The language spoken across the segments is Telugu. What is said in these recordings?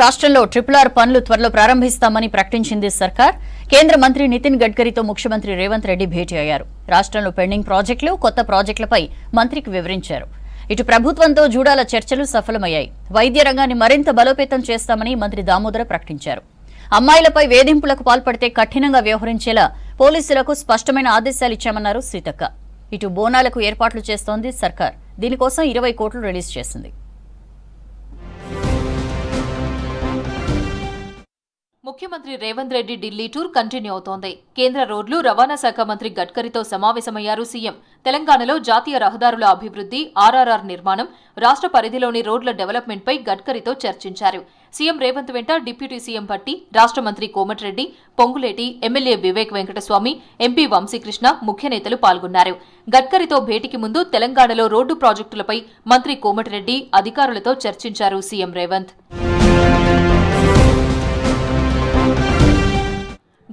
రాష్ట్రంలో RRR పనులు త్వరలో ప్రారంభిస్తామని ప్రకటించింది సర్కార్. కేంద్ర మంత్రి నితిన్ గడ్కరీతో ముఖ్యమంత్రి రేవంత్ రెడ్డి భేటీ అయ్యారు. రాష్ట్రంలో పెండింగ్ ప్రాజెక్టులు, కొత్త ప్రాజెక్టులపై మంత్రికి వివరించారు. ఇటు ప్రభుత్వంతో జూడాల చర్చలు సఫలమయ్యాయి. వైద్య రంగాన్ని మరింత బలోపేతం చేస్తామని మంత్రి దామోదర ప్రకటించారు. అమ్మాయిలపై వేధింపులకు పాల్పడితే కఠినంగా వ్యవహరించేలా పోలీసులకు స్పష్టమైన ఆదేశాలు ఇచ్చామన్నారు సీతక్క. ఇటు బోనాలకు ఏర్పాట్లు చేస్తోంది సర్కార్. దీనికోసం 20 కోట్లు రిలీజ్ చేసింది. ముఖ్యమంత్రి రేవంత్ రెడ్డి ఢిల్లీ టూర్ కంటిన్యూ అవుతోంది. కేంద్ర రోడ్లు రవాణా శాఖ మంత్రి గడ్కరీతో సమావేశమయ్యారు సీఎం. తెలంగాణలో జాతీయ రహదారుల అభివృద్ధి, RRR నిర్మాణం, రాష్ట్ర పరిధిలోని రోడ్ల డెవలప్మెంట్పై గడ్కరీతో చర్చించారు. సీఎం రేవంత్ వెంట డిప్యూటీ సీఎం భట్టి, రాష్ట్ర మంత్రి కోమటిరెడ్డి, పొంగులేటి, ఎమ్మెల్యే వివేక్ వెంకటస్వామి, ఎంపీ వంశీకృష్ణ ముఖ్య నేతలు పాల్గొన్నారు. గడ్కరీతో భేటీకి ముందు తెలంగాణలో రోడ్డు ప్రాజెక్టులపై మంత్రి కోమటిరెడ్డి అధికారులతో చర్చించారు సీఎం రేవంత్.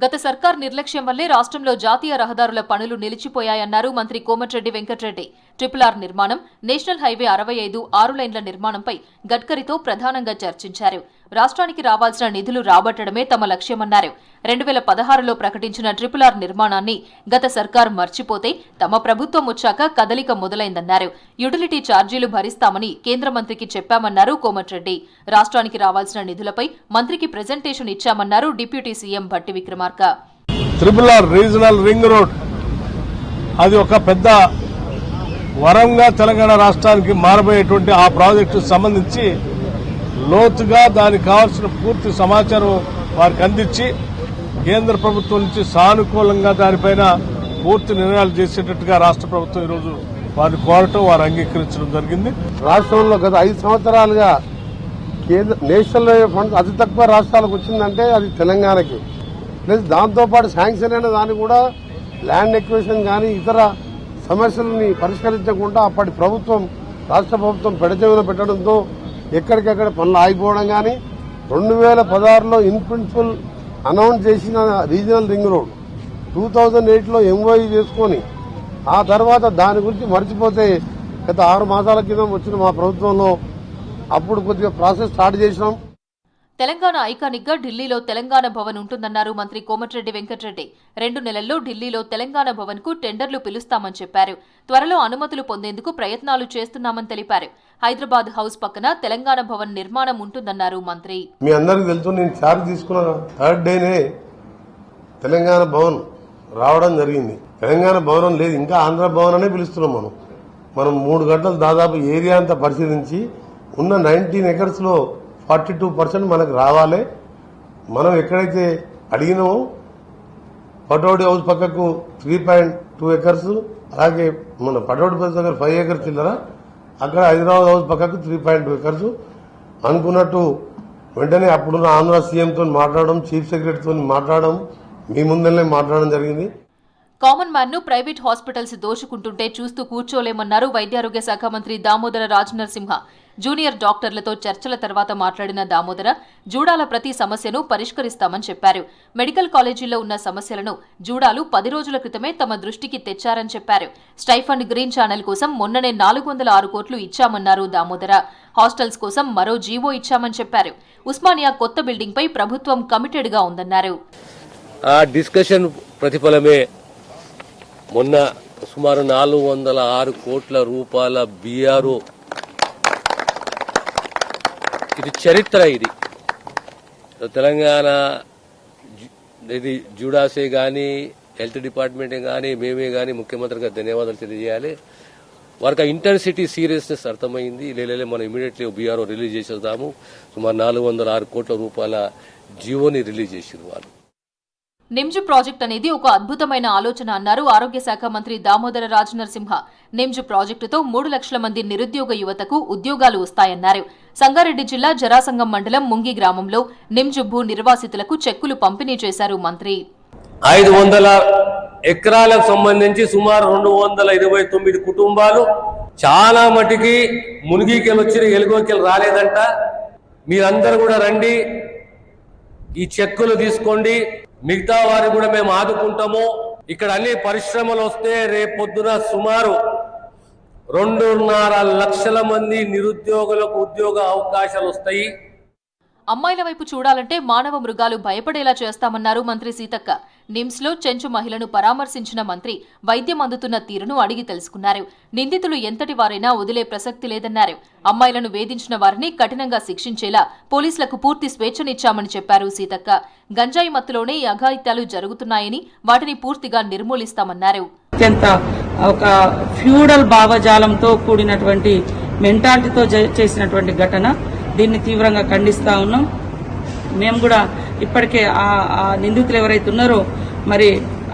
గత సర్కార్ నిర్లక్ష్యం వల్లే రాష్ట్రంలో జాతీయ రహదారుల పనులు నిలిచిపోయాయన్నారు మంత్రి కోమటిరెడ్డి వెంకటరెడ్డి. RRR నిర్మాణం, నేషనల్ హైవే 65 6 లైన్ల నిర్మాణంపై గడ్కరీతో ప్రధానంగా చర్చించారు. రాష్ట్రానికి రావాల్సిన నిధులు రాబట్టడమే తమ లక్ష్యమన్నారు. 2016లో ప్రకటించిన RRR నిర్మాణాన్ని గత సర్కార్ మర్చిపోతే తమ ప్రభుత్వం వచ్చాక కదలిక మొదలైందన్నారు. యుటిలిటీ ఛార్జీలు భరిస్తామని కేంద్ర మంత్రికి చెప్పామన్నారు కోమటిరెడ్డి. రాష్ట్రానికి రావాల్సిన నిధులపై మంత్రికి ప్రెజెంటేషన్ ఇచ్చామన్నారు deputy CM Bhatti Vikramarka. RRR regional ring road అది ఒక పెద్ద వరంగా తెలంగాణ రాష్ట్రానికి మారబోయేటువంటి ఆ ప్రాజెక్టు సంబంధించి లోతుగా దానికి కావాల్సిన పూర్తి సమాచారం వారికి అందించి కేంద్ర ప్రభుత్వం నుంచి సానుకూలంగా దానిపైన పూర్తి నిర్ణయాలు చేసేటట్టుగా రాష్ట్ర ప్రభుత్వం ఈరోజు వారిని కోరటం, వారు అంగీకరించడం జరిగింది. రాష్ట్రంలో గత 5 సంవత్సరాలుగా నేషనల్ హైవే ఫండ్స్ అతి తక్కువ రాష్ట్రాలకు వచ్చిందంటే అది తెలంగాణకి. ప్లస్ దాంతోపాటు శాంక్షన్ అయిన దాన్ని కూడా ల్యాండ్ ఎక్విజిషన్ కానీ ఇతర సమస్యలని పరిష్కరించకుండా అప్పటి ప్రభుత్వం, రాష్ట్ర ప్రభుత్వం పెడచెవిన పెట్టడంతో ఎక్కడికెక్కడ పనులు ఆగిపోవడం కానీ 2016లో ఇన్ ప్రిన్సిపల్ అనౌన్స్ చేసిన రీజనల్ రింగ్ రోడ్ 2008లో MOU చేసుకుని ఆ తర్వాత దాని గురించి మర్చిపోతే గత 6 మాసాల కింద వచ్చిన మా ప్రభుత్వంలో అప్పుడు కొద్దిగా ప్రాసెస్ స్టార్ట్ చేసినాం. తెలంగాణ ఐకానిక్ గా ఢిల్లీలో తెలంగాణ భవన్ ఉంటుందన్నారు మంత్రి కోమటిరెడ్డి వెంకటరెడ్డి. 2 నెలల్లో ఢిల్లీలో తెలంగాణ భవన్ కు టెండర్లు పిలుస్తామని చెప్పారు. త్వరలో అనుమతులు పొందేందుకు ప్రయత్నాలు చేస్తున్నామని తెలిపారు. హైదరాబాద్ హౌస్ పక్కన తెలంగాణ భవన్ నిర్మాణం ఉంటుందన్నారు మంత్రి. మీ అందరికీ తెలుసు, నేను ఛార్జ్ తీసుకున్న 3rd డేనే తెలంగాణ భవన్ రావడం జరిగింది. తెలంగాణ భవనం లేదు, ఇంకా ఆంధ్ర భవన్ అనే పిలుస్తున్నాం. మనం 3 గంటలు దాదాపు ఏరియా అంతా పరిశీలించి ఉన్న 19 acres లో 42% మనకు రావాలి. మనం ఎక్కడైతే అడిగినామో పటోడి హౌస్ పక్కకు 3.2 acres, అలాగే మన పటోడి హౌస్ దగ్గర 5 acres చిల్లర, అక్కడ హైదరాబాద్ హౌస్ పక్కకు 3.2 acres అనుకున్నట్టు వెంటనే అప్పుడున్న ఆంధ్ర సీఎంతో మాట్లాడడం, చీఫ్ సెక్రటరీతో మాట్లాడడం, మీ ముందరనే మాట్లాడడం జరిగింది. కామన్ మ్యాన్ ను ప్రైవేట్ హాస్పిటల్స్ దోచుకుంటుంటే చూస్తూ కూర్చోలేమన్నారు వైద్యారోగ్య శాఖ మంత్రి దామోదర రాజనరసింహ. జూనియర్ డాక్టర్లతో చర్చల తర్వాత మాట్లాడిన దామోదర జూడాల ప్రతి సమస్యను పరిష్కరిస్తామని చెప్పారు. మెడికల్ కాలేజీల్లో ఉన్న సమస్యలను జూడాలు 10 రోజుల క్రితమే తమ దృష్టికి తెచ్చారని చెప్పారు. స్టైఫండ్ గ్రీన్ ఛానల్ కోసం మొన్ననే 406 కోట్లు ఇచ్చామన్నారు దామోదర. హాస్టల్స్ కోసం మరో జీవో ఇచ్చామని చెప్పారు. ఉస్మానియా కొత్త బిల్డింగ్ పై ప్రభుత్వం కమిటెడ్ గా ఉందన్నారు. ఆ డిస్కషన్ ప్రతిఫలమే మొన్న సుమారు 406 కోట్ల రూపాయల BRO. ఇది చరిత్ర. ఇది తెలంగాణ ఇది జూడాసే గాని, హెల్త్ డిపార్ట్మెంటే గాని, మేమే గాని ముఖ్యమంత్రికి ధన్యవాదాలు తెలియజేయాలి. వారికి ఇంటెన్సిటీ సీరియస్నెస్ అర్థమైంది. లేలే మనం ఇమీడియట్లీ BRO రిలీజ్ చేసేద్దాము. సుమారు 406 కోట్ల రూపాయల జీవోని రిలీజ్ చేసారు వాళ్ళు. నిమ్జ్ ప్రాజెక్ట్ అనేది ఒక అద్భుతమైన ఆలోచన అన్నారు ఆరోగ్య శాఖ మంత్రి దామోదర రాజనరసింహ. నిమ్జ్ ప్రాజెక్టుతో 3 లక్షల మంది నిరుద్యోగ యువతకు ఉద్యోగాలు వస్తాయన్నారు. సంగారెడ్డి జిల్లా జరాసంగం మండలం ముంగి గ్రామంలో నిమ్జ్ భూ నిర్వాసితులకు చెక్కులు పంపిణీ చేశారు మంత్రి. 500 ఎకరాలకు సంబంధించి సుమారు 229 కుటుంబాలు చాలా మటుకి మునిగికెళ్ళి వచ్చిన ఎలుగోకెళ్ళి రాలేదంట. మీరందరూ కూడా రండి, ఈ చెక్కులు తీసుకోండి. మిగతా వారిని కూడా మేము ఆదుకుంటాము. ఇక్కడ అన్ని పరిశ్రమలు వస్తే రేపొద్దున సుమారు 2.5 లక్షల మంది నిరుద్యోగులకు ఉద్యోగ అవకాశాలు వస్తాయి. అమ్మాయిల వైపు చూడాలంటే మానవ మృగాలు భయపడేలా చేస్తామన్నారు మంత్రి సీతక్క. నిమ్స్లో చెంచు మహిళను పరామర్శించిన మంత్రి వైద్యం అందుతున్న తీరును అడిగి తెలుసుకున్నారు. నిందితులు ఎంతటి వారైనా వదిలే ప్రసక్తి లేదన్నారు. అమ్మాయిలను వేధించిన వారిని కఠినంగా శిక్షించేలా పోలీసులకు పూర్తి స్వేచ్ఛనిచ్చామని చెప్పారు సీతక్క. గంజాయి మత్తులోనే ఈ అఘాయిత్యాలు జరుగుతున్నాయని వాటిని పూర్తిగా నిర్మూలిస్తామన్నారు. అత్యంత ఒక ఫ్యూడల్ భావజాలంతో కూడినటువంటి మెంటాలిటీతో చేసినటువంటి ఘటన. దీన్ని తీవ్రంగా ఖండిస్తా ఉన్నాం. మేము కూడా ఇప్పటికే ఆ నిందితులు ఎవరైతే ఉన్నారో మరి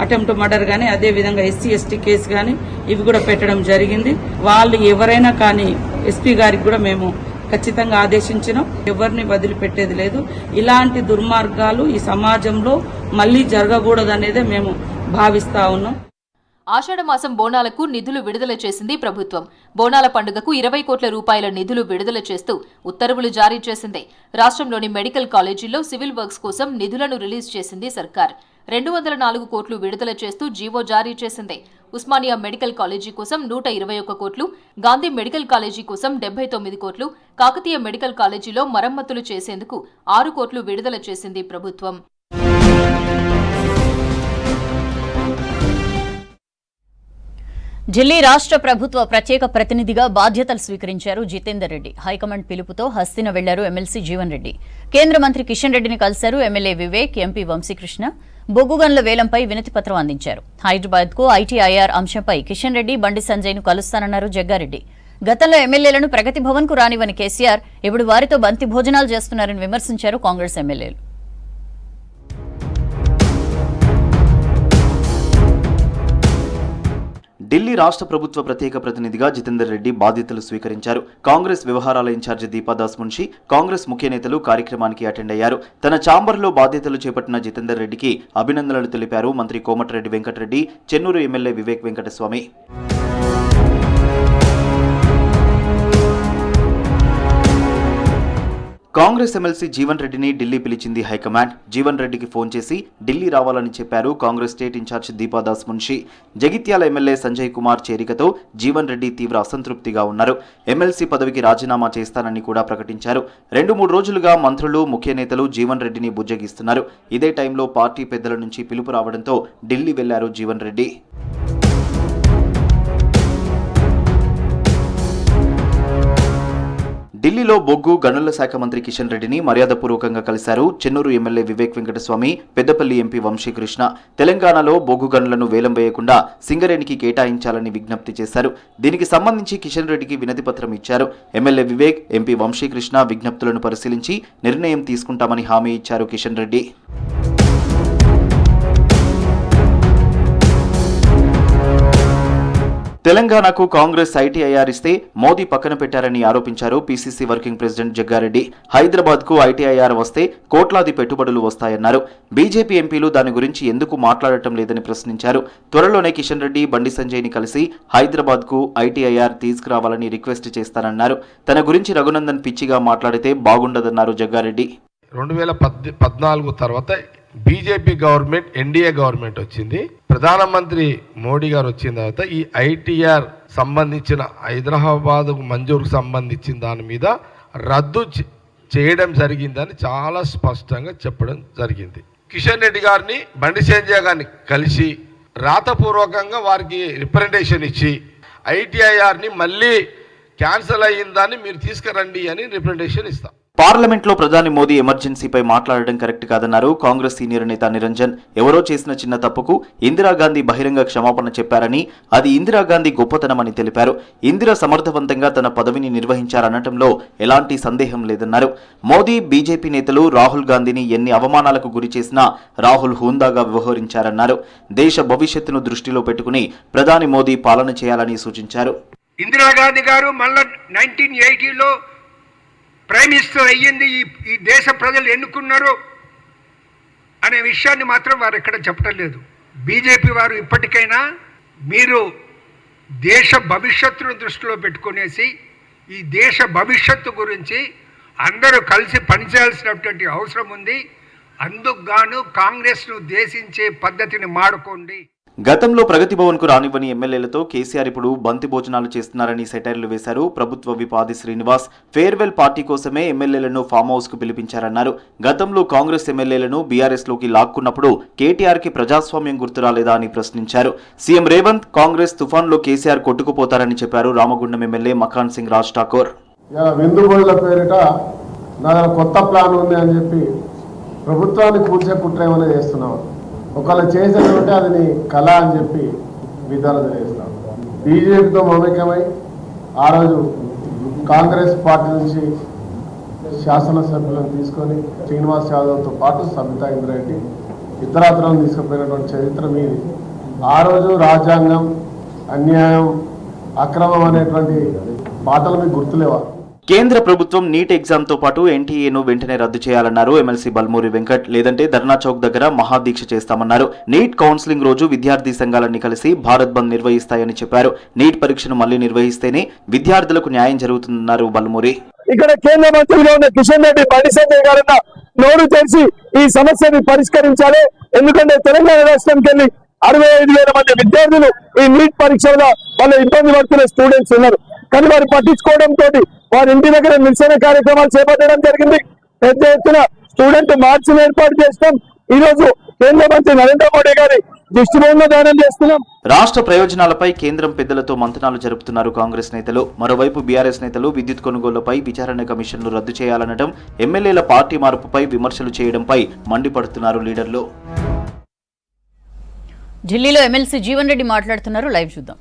అటెంప్ట్ మర్డర్ కానీ అదేవిధంగా SC/ST కేసు కానీ ఇవి కూడా పెట్టడం జరిగింది. వాళ్ళు ఎవరైనా కానీ ఎస్పీ గారికి కూడా మేము ఖచ్చితంగా ఆదేశించినాం. ఎవరిని వదిలిపెట్టేది లేదు. ఇలాంటి దుర్మార్గాలు ఈ సమాజంలో మళ్లీ జరగకూడదనేదే మేము భావిస్తా ఉన్నాం. ఆషాఢమాసం బోనాలకు నిధులు విడుదల చేసింది ప్రభుత్వం. బోనాల పండుగకు 20 కోట్ల రూపాయల నిధులు విడుదల చేస్తూ ఉత్తర్వులు జారీ చేసింది. రాష్ట్రంలోని మెడికల్ కాలేజీల్లో సివిల్ వర్క్స్ కోసం నిధులను రిలీజ్ చేసింది సర్కార్. 204 కోట్లు విడుదల చేస్తూ జీవో జారీ చేసింది. ఉస్మానియా మెడికల్ కాలేజీ కోసం 121 కోట్లు, గాంధీ మెడికల్ కాలేజీ కోసం 79 కోట్లు, కాకతీయ మెడికల్ కాలేజీలో మరమ్మతులు చేసేందుకు 6 కోట్లు విడుదల చేసింది ప్రభుత్వం. ఢిల్లీ రాష్ట్ర ప్రభుత్వ ప్రత్యేక ప్రతినిధిగా బాధ్యతలు స్వీకరించారు జితేందర్ రెడ్డి. హైకమాండ్ పిలుపుతో హస్తిన వెళ్లారు ఎమ్మెల్సీ జీవన్ రెడ్డి. కేంద్ర మంత్రి కిషన్ రెడ్డిని కలిశారు ఎమ్మెల్యే వివేక్, ఎంపీ వంశీకృష్ణ. బొగ్గు గనుల వేలంపై వినతిపత్రం అందించారు. హైదరాబాద్కు ITIR అంశంపై కిషన్ రెడ్డి, బండి సంజయ్ను కలుస్తానన్నారు జగ్గారెడ్డి. గతంలో ఎమ్మెల్యేలను ప్రగతి భవన్కు రానివ్వని కేసీఆర్ ఇప్పుడు వారితో బంతి భోజనాలు చేస్తున్నారని విమర్శించారు కాంగ్రెస్ ఎమ్మెల్యేలు. ఢిల్లీ రాష్ట్ర ప్రభుత్వ ప్రత్యేక ప్రతినిధిగా జితేందర్ రెడ్డి బాధ్యతలు స్వీకరించారు. కాంగ్రెస్ వ్యవహారాల ఇన్ఛార్జి దీపాదాస్ మున్షి, కాంగ్రెస్ ముఖ్య నేతలు కార్యక్రమానికి అటెండ్ అయ్యారు. తన ఛాంబర్లో బాధ్యతలు చేపట్టిన జితేందర్ రెడ్డికి అభినందనలు తెలిపారు మంత్రి కోమటిరెడ్డి వెంకటరెడ్డి, చెన్నూరు ఎమ్మెల్యే వివేక్ వెంకటస్వామి. కాంగ్రెస్ ఎమ్మెల్సీ జీవన్ రెడ్డిని ఢిల్లీ పిలిచింది హైకమాండ్. జీవన్ రెడ్డికి ఫోన్ చేసి ఢిల్లీ రావాలని చెప్పారు Congress state in charge Deepa Das Munshi. Jagtial MLA Sanjay Kumar చేరికతో జీవన్ రెడ్డి తీవ్ర అసంతృప్తిగా ఉన్నారు. ఎమ్మెల్సీ పదవికి రాజీనామా చేస్తానని కూడా ప్రకటించారు. 2-3 రోజులుగా మంత్రులు, ముఖ్య నేతలు జీవన్ రెడ్డిని బుజ్జగిస్తున్నారు. ఇదే టైంలో పార్టీ పెద్దల నుంచి పిలుపు రావడంతో ఢిల్లీ వెళ్లారు జీవన్ రెడ్డి. ఢిల్లీలో బొగ్గు గనుల శాఖ మంత్రి కిషన్ రెడ్డిని మర్యాదపూర్వకంగా కలిశారు చెన్నూరు ఎమ్మెల్యే వివేక్ వెంకటస్వామి, పెద్దపల్లి ఎంపీ వంశీకృష్ణ. తెలంగాణలో బొగ్గు గనులను వేలం వేయకుండా సింగరేణికి కేటాయించాలని విజ్ఞప్తి చేశారు. దీనికి సంబంధించి కిషన్ రెడ్డికి వినతి పత్రం ఇచ్చారు. ఎమ్మెల్యే వివేక్, ఎంపీ వంశీకృష్ణ విజ్ఞప్తులను పరిశీలించి నిర్ణయం తీసుకుంటామని హామీ ఇచ్చారు కిషన్ రెడ్డి. తెలంగాణకు కాంగ్రెస్ ITIR ఇస్తే మోదీ పక్కన పెట్టారని ఆరోపించారు PCC వర్కింగ్ ప్రెసిడెంట్ జగ్గారెడ్డి. హైదరాబాద్కు ITIR వస్తే కోట్లాది పెట్టుబడులు వస్తాయన్నారు. బీజేపీ ఎంపీలు దాని గురించి ఎందుకు మాట్లాడటం లేదని ప్రశ్నించారు. త్వరలోనే కిషన్ రెడ్డి, బండి సంజయ్ని కలిసి హైదరాబాద్కు ITIR తీసుకురావాలని రిక్వెస్ట్ చేస్తారన్నారు. తన గురించి రఘునందన్ పిచ్చిగా మాట్లాడితే బాగుండదన్నారు జగ్గారెడ్డి. 2014 తర్వాత బీజేపీ గవర్నమెంట్, NDA గవర్నమెంట్ వచ్చింది. ప్రధానమంత్రి మోడీ గారు వచ్చిన తర్వాత ఈ ITR సంబంధించిన హైదరాబాద్ మంజూరుకు సంబంధించిన దాని మీద రద్దు చేయడం జరిగిందని చాలా స్పష్టంగా చెప్పడం జరిగింది. కిషన్ రెడ్డి గారిని, బండి సంజయ్ గారిని కలిసి రాతపూర్వకంగా వారికి రిప్రజెంటేషన్ ఇచ్చి ITIRని మళ్ళీ క్యాన్సిల్ అయ్యిందని మీరు తీసుకురండి అని రిప్రజెంటేషన్ ఇస్తాం. పార్లమెంట్లో ప్రధాని మోదీ ఎమర్జెన్సీపై మాట్లాడడం కరెక్ట్ కాదన్నారు కాంగ్రెస్ సీనియర్ నేత నిరంజన్. ఎవరో చేసిన చిన్న తప్పుకు ఇందిరాగాంధీ బహిరంగ క్షమాపణ చెప్పారని, అది ఇందిరాగాంధీ గొప్పతనమని తెలిపారు. ఇందిర సమర్థవంతంగా తన పదవిని నిర్వహించారనటంలో ఎలాంటి సందేహం లేదన్నారు. మోదీ, బీజేపీ నేతలు రాహుల్ గాంధీని ఎన్ని అవమానాలకు గురి చేసినా రాహుల్ హుందాగా వ్యవహరించారన్నారు. దేశ భవిష్యత్తును దృష్టిలో పెట్టుకుని ప్రధాని మోదీ పాలన చేయాలని సూచించారు. ఇందిరాగాంధీ గారు మళ్ళా 1980లో ప్రైమ్ మినిస్టర్ అయ్యింది, ఈ దేశ ప్రజలు ఎన్నుకున్నారు అనే విషయాన్ని మాత్రం వారు ఎక్కడ చెప్పడం లేదు. బీజేపీ వారు ఇప్పటికైనా మీరు దేశ భవిష్యత్తును దృష్టిలో పెట్టుకునేసి ఈ దేశ భవిష్యత్తు గురించి అందరూ కలిసి పనిచేయాల్సినటువంటి అవసరం ఉంది. అందుకు గాను కాంగ్రెస్ను దేశించే పద్ధతిని మాడుకోండి. గతంలో ప్రగతి భవన్ కు రానివ్వని ఎమ్మెల్యేలతో కేసీఆర్ ఇప్పుడు బంతి భోజనాలు చేస్తున్నారని సెటైర్లు వేశారు ప్రభుత్వ విప్ ఆది శ్రీనివాస్. ఫేర్వెల్ పార్టీ కోసమే ఎమ్మెల్యేలను ఫామ్ హౌస్ కు పిలిపించారన్నారు. గతంలో కాంగ్రెస్ ఎమ్మెల్యేలను బీఆర్ఎస్ లోకి లాక్కున్నప్పుడు కేటీఆర్ కి ప్రజాస్వామ్యం గుర్తురాలేదా అని ప్రశ్నించారు. సీఎం రేవంత్ కాంగ్రెస్ తుఫాన్లో కేసీఆర్ కొట్టుకుపోతారని చెప్పారు రామగుండం ఎమ్మెల్యే మఖాన్ సింగ్ రాజ్ ఠాకూర్. వెందుగోళ్ల పేరిట నా కొత్త ప్లాన్ ఉంది అని చెప్పి ప్రభుత్వాన్ని కూర్చే కుట్ర ఏమైనా చేస్తున్నావు. ఒకళ్ళు చేసేదంటే అది నీ కళ అని చెప్పి విధానం చేస్తాం. బీజేపీతో మమేకమై ఆ రోజు కాంగ్రెస్ పార్టీ నుంచి శాసనసభ్యులను తీసుకొని శ్రీనివాస్ యాదవ్తో పాటు సబితా ఇంద్రెడ్డి ఇతరాతలను తీసుకుపోయినటువంటి చరిత్ర మీది. ఆ రోజు రాజ్యాంగం, అన్యాయం, అక్రమం అనేటువంటి పాటలు మీకు గుర్తులేవా? కేంద్ర ప్రభుత్వం నీట్ ఎగ్జామ్ తో పాటు ఎన్టీఏను వెంటనే రద్దు చేయాలన్నారు ఎమ్మెల్సీ బల్మూరి వెంకట్. లేదంటే ధర్నా చౌక్ దగ్గర మహాదీక్ష చేస్తామన్నారు. నీట్ కౌన్సిలింగ్ రోజు విద్యార్థి సంఘాలన్నీ కలిసి భారత్ బంద్ నిర్వహిస్తాయని చెప్పారు. నీట్ పరీక్షను మళ్లీ నిర్వహిస్తేనే విద్యార్థులకు న్యాయం జరుగుతుందన్నారు బల్మూరి. ఇక్కడ కేంద్ర మంత్రిగా ఉన్న కిషన్ రెడ్డి, బండి సంజయ్ గారన్న నోరు తెరిచి ఈ సమస్యని పరిష్కరించాలి. ఎందుకంటే తెలంగాణ రాష్ట్రానికి వెళ్ళి 65,000 మంది విద్యార్థులు ఈ నీట్ పరీక్షలో వాళ్ళ ఇబ్బంది పడుతున్న స్టూడెంట్స్ ఉన్నారు. కానీ వారు పట్టించుకోవడంతో వారి ఇంటి దగ్గర నిరసన కార్యక్రమాలు చేపట్టడం జరిగింది. పెద్ద ఎత్తున స్టూడెంట్ మార్చిని ఏర్పాటు చేస్తాం. ఈ రోజు కేంద్ర మంత్రి నరేంద్ర మోడీ గారి దిష్టిబొమ్మ దానం చేస్తున్నాం. రాష్ట్ర ప్రయోజనాలపై కేంద్రం పెద్దలతో మంతనాలు జరుపుతున్నారు కాంగ్రెస్ నేతలు. మరోవైపు బీఆర్ఎస్ నేతలు విద్యుత్ కొనుగోళ్లపై విచారణ కమిషన్ను రద్దు చేయాలనడం, ఎమ్మెల్యేల పార్టీ మార్పుపై విమర్శలు చేయడంపై మండిపడుతున్నారు లీడర్లు. ఢిల్లీలో ఎమ్మెల్సీ జీవన్ రెడ్డి మాట్లాడుతున్నారు. లైవ్ చూద్దాం.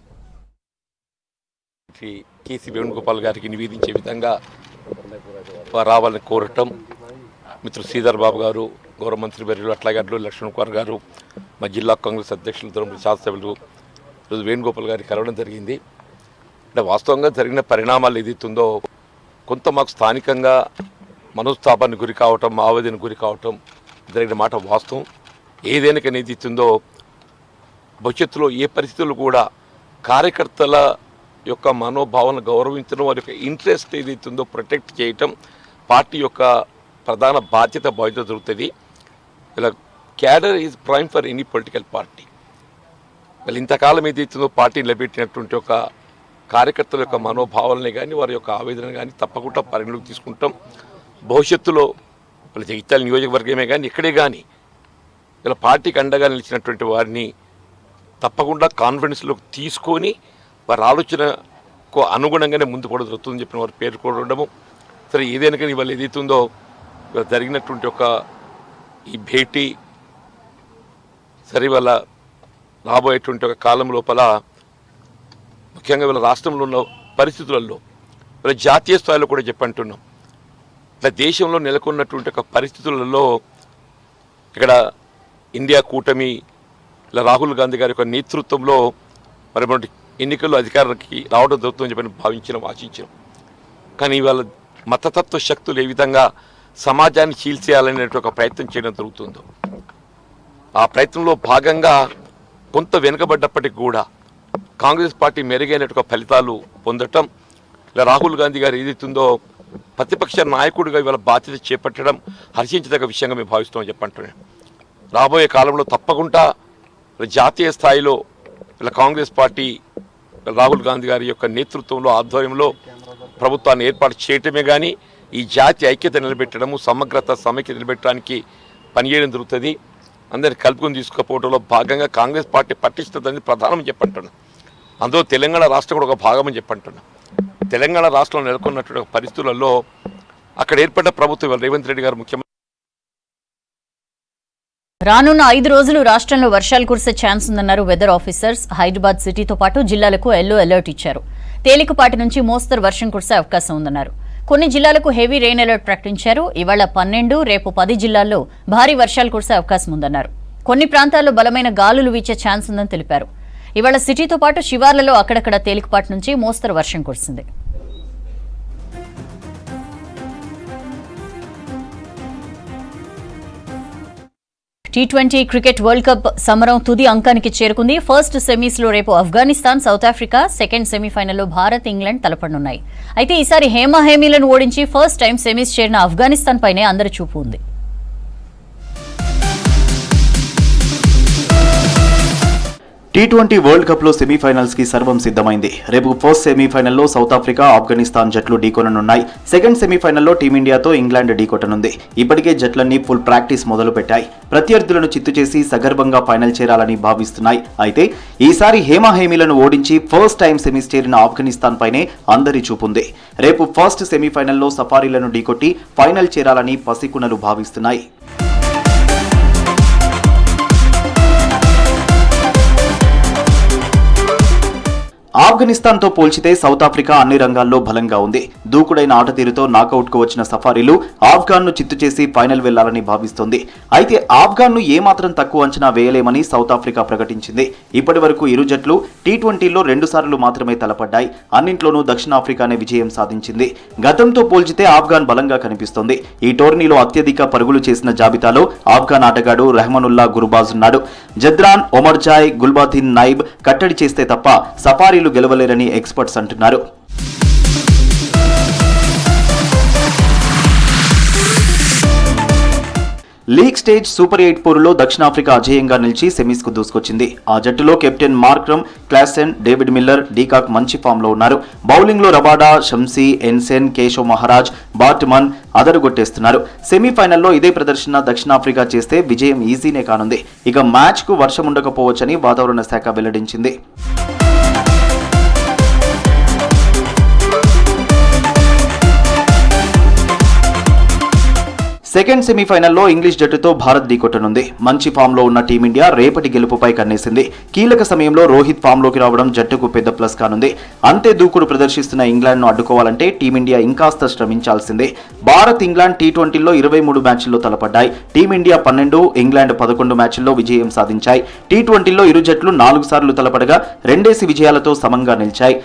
కేసీ వేణుగోపాల్ గారికి నివేదించే విధంగా రావాలని కోరటం, మిత్రులు శ్రీధర్ బాబు గారు, గౌరవ మంత్రి వర్యులు అట్లాగే అడ్లూరి లక్ష్మణ్ కుమార్ గారు, మా జిల్లా కాంగ్రెస్ అధ్యక్షులు తొమ్మిది శాసనసభ్యులు ఈరోజు వేణుగోపాల్ గారికి కలవడం జరిగింది. అంటే వాస్తవంగా జరిగిన పరిణామాలు ఏదైతుందో కొంత మాకు స్థానికంగా మనోస్తాపానికి గురి కావటం, ఆవేదనకు గురి కావటం జరిగిన మాట వాస్తవం. ఏదైనా ఏదైతుందో భవిష్యత్తులో ఏ పరిస్థితులు కూడా కార్యకర్తల యొక్క మనోభావాలను గౌరవించడం, వారి యొక్క ఇంట్రెస్ట్ ఏదైతుందో ప్రొటెక్ట్ చేయటం పార్టీ యొక్క ప్రధాన బాధ్యత జరుగుతుంది. ఇలా cadre is prime for any political party. వీళ్ళు ఇంతకాలం ఏదైతుందో పార్టీ నిలబెట్టినటువంటి ఒక కార్యకర్తల యొక్క మనోభావాలని కానీ వారి యొక్క ఆవేదన కానీ తప్పకుండా పరిగణలోకి తీసుకుంటాం. భవిష్యత్తులో వీళ్ళ జగిత్యాల నియోజకవర్గమే కానీ ఇక్కడే కానీ ఇలా పార్టీకి అండగా నిలిచినటువంటి వారిని తప్పకుండా కాన్ఫిడెన్స్లోకి తీసుకొని వారి ఆలోచనకు అనుగుణంగానే ముందు కూడా జరుగుతుందని చెప్పిన వారు పేర్కొనడము. సరే ఏదైనా కానీ ఇవాళ ఏదైతుందో ఇవాళ జరిగినటువంటి ఒక ఈ భేటీ సరే ఇవాళ రాబోయేటువంటి ఒక కాలం లోపల ముఖ్యంగా వీళ్ళ రాష్ట్రంలో ఉన్న పరిస్థితులలో వీళ్ళ జాతీయ స్థాయిలో కూడా చెప్పంటున్నాం. ఇట్లా దేశంలో నెలకొన్నటువంటి ఒక పరిస్థితులలో ఇక్కడ ఇండియా కూటమి ఇలా రాహుల్ గాంధీ గారి యొక్క నేతృత్వంలో మరి ఎన్నికల్లో అధికారానికి రావడం జరుగుతుందని చెప్పని భావించినాం, ఆశించినాం. కానీ ఇవాళ మతతత్వ శక్తులు ఏ విధంగా సమాజాన్ని చీల్చేయాలనే ఒక ప్రయత్నం చేయడం జరుగుతుందో ఆ ప్రయత్నంలో భాగంగా కొంత వెనుకబడ్డప్పటికి కూడా కాంగ్రెస్ పార్టీ మెరుగైన ఫలితాలు పొందటం, ఇలా రాహుల్ గాంధీ గారు ఏదైతుందో ప్రతిపక్ష నాయకుడిగా ఇవాళ బాధ్యత చేపట్టడం హర్షించదగ్గ విషయంగా మేము భావిస్తామని చెప్పంటున్నాం. రాబోయే కాలంలో తప్పకుండా జాతీయ స్థాయిలో ఇలా కాంగ్రెస్ పార్టీ రాహుల్ గాంధీ గారి యొక్క నేతృత్వంలో ఆధ్వర్యంలో ప్రభుత్వాన్ని ఏర్పాటు చేయటమే కానీ ఈ జాతి ఐక్యత నిలబెట్టడము, సమగ్రత, సమైక్యత నిలబెట్టడానికి పనిచేయడం జరుగుతుంది. అందరిని కలుపుకొని తీసుకుపోవడంలో భాగంగా కాంగ్రెస్ పార్టీ పటిష్టత అనేది ప్రధానం చెప్పంటున్నాను. అందులో తెలంగాణ రాష్ట్రం కూడా ఒక భాగమని చెప్పంటున్నాను. తెలంగాణ రాష్ట్రంలో నెలకొన్నటువంటి పరిస్థితులలో అక్కడ ఏర్పడ్డ ప్రభుత్వం రేవంత్ రెడ్డి గారు ముఖ్యమంత్రి. రానున్న 5 రోజులు రాష్ట్రంలో వర్షాలు కురిసే ఛాన్స్ ఉందన్నారు వెదర్ ఆఫీసర్స్. హైదరాబాద్ సిటీతో పాటు జిల్లాలకు ఎల్లో అలర్ట్ ఇచ్చారు. తేలికపాటి నుంచి మోస్తరు వర్షం కురిసే అవకాశం ఉందన్నారు. కొన్ని జిల్లాలకు హెవీ రెయిన్ అలర్ట్ ప్రకటించారు. ఇవాళ 12, రేపు 10 జిల్లాల్లో భారీ వర్షాలు కురిసే అవకాశం ఉందన్నారు. కొన్ని ప్రాంతాల్లో బలమైన గాలులు వీచే ఛాన్స్ ఉందని తెలిపారు. ఇవాళ సిటీతో పాటు శివార్లలో అక్కడక్కడ తేలికపాటి నుంచి మోస్తరు వర్షం కురిసింది. T20 క్రికెట్ వరల్డ్ కప్ సమరం తుది అంకానికి చేరుకుంది. ఫస్ట్ సెమీస్లో రేపు ఆఫ్ఘనిస్తాన్, సౌత్ ఆఫ్రికా, సెకండ్ సెమీఫైనల్లో భారత్, ఇంగ్లాండ్ తలపడనున్నాయి. అయితే ఈసారి హేమీలను ఓడించి ఫస్ట్ టైం సెమీస్ చేరిన ఆఫ్ఘనిస్తాన్ పైనే అందరి చూపు ఉంది. T20 వరల్డ్ కప్ లో సెమీఫైనల్స్ కి సర్వం సిద్ధమైంది. రేపు ఫస్ట్ సెమీఫైనల్లో సౌత్ ఆఫ్రికా, ఆఫ్ఘనిస్తాన్ జట్లు ఢీకొననున్నాయి. సెకండ్ సెమీఫైనల్లో టీమిండియాతో ఇంగ్లాండ్ ఢీకొట్టనుంది. ఇప్పటికే జట్లన్నీ ఫుల్ ప్రాక్టీస్ మొదలు పెట్టాయి. ప్రత్యర్థులను చిత్తు చేసి సగర్వంగా ఫైనల్ చేరాలని భావిస్తున్నాయి. అయితే ఈసారి హేమాహేమీలను ఓడించి ఫస్ట్ టైం సెమీస్ చేరిన ఆఫ్ఘనిస్తాన్ పైనే అందరి చూపుంది. రేపు ఫస్ట్ సెమీఫైనల్లో సఫారీలను ఢీకొట్టి ఫైనల్ చేరాలని పసికునలు భావిస్తున్నాయి. ఆఫ్ఘనిస్తాన్తో పోల్చితే సౌత్ ఆఫ్రికా అన్ని రంగాల్లో బలంగా ఉంది. దూకుడైన ఆట తీరుతో నాకౌట్కు వచ్చిన సఫారీలు ఆఫ్ఘాన్ను చిత్తు చేసి ఫైనల్ వెళ్లాలని భావిస్తోంది. అయితే ఆఫ్ఘాన్ను ఏమాత్రం తక్కువ అంచనా వేయలేమని సౌత్ ఆఫ్రికా ప్రకటించింది. ఇప్పటి వరకు ఇరు జట్లు T20లో 2 సార్లు మాత్రమే తలపడ్డాయి. అన్నింట్లోనూ దక్షిణాఫ్రికానే విజయం సాధించింది. గతంతో పోల్చితే ఆఫ్ఘాన్ బలంగా కనిపిస్తోంది. ఈ టోర్నీలో అత్యధిక పరుగులు చేసిన జాబితాలో ఆఫ్ఘాన్ ఆటగాడు రెహమానుల్లా గుర్బాజ్ ఉన్నాడు. జద్రాన్, ఒమర్జాయ్, గుల్బాదిన్ నైబ్ కట్టడి చేస్తే తప్ప సఫారీ గెలవలేరని ఎక్స్పర్ట్స్ అంటున్నారు. లీగ్ స్టేజ్ సూపర్ 8 పోరులో దక్షిణాఫ్రికా అజేయంగా నిలిచి సెమీస్ కు దూసుకొచ్చింది. ఆ జట్టులో captain Markram, Klaasen, David Miller, de Kock మంచి ఫామ్ లో ఉన్నారు. బౌలింగ్ లో రబాడా, షంసీ, ఎన్సెన్, కేశవ్ మహారాజ్, బాట్మన్ అదరుగొట్టేస్తున్నారు. సెమీఫైనల్లో ఇదే ప్రదర్శన దక్షిణాఫ్రికా చేస్తే విజయం ఈజీనే కానుంది. ఇక మ్యాచ్ కు వర్షం ఉండకపోవచ్చని వాతావరణ శాఖ వెల్లడించింది. సెకండ్ సెమీఫైనల్లో ఇంగ్లీష్ జట్టుతో భారత్ ఢీకొట్టనుంది. మంచి ఫామ్ లో ఉన్న టీమిండియా రేపటి గెలుపుపై కన్నేసింది. కీలక సమయంలో రోహిత్ ఫామ్ లోకి రావడం జట్టుకు పెద్ద ప్లస్ కానుంది. అంతే దూకుడు ప్రదర్శిస్తున్న ఇంగ్లాండ్ ను అడ్డుకోవాలంటే టీమిండియా ఇంకాస్త శ్రమించాల్సిందే. భారత్, ఇంగ్లాండ్ T20లో 23 మ్యాచ్ల్లో తలపడ్డాయి. టీమిండియా 12, ఇంగ్లాండ్ 11 మ్యాచ్ల్లో విజయం సాధించాయి. T20లో ఇరు జట్లు 4 సార్లు తలపడగా 2 విజయాలతో సమంగా నిలిచాయి.